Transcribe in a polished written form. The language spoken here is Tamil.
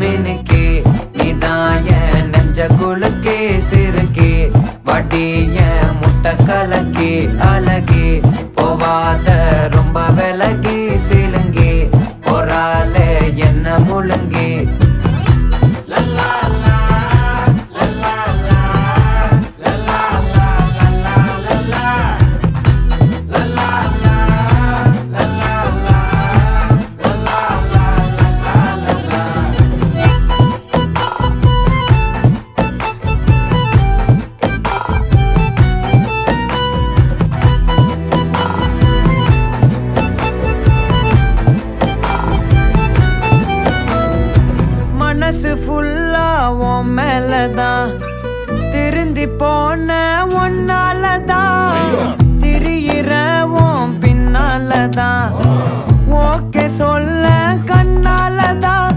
மினுக்கே நீதாய நெஞ்ச குலுக்கே சிறுக்கே வடிய முட்டை கலக்கே அழகே போவாத ரொம்ப விலகி சிலுங்கி பொறால என்ன முழுங்கி மனசு ஃபுல்லா உன் மேலதான் திருந்தி போன ஒன்னாலதான் திரியிற உன் பின்னாலதான் ஓகே சொல்ல கண்ணாலதான்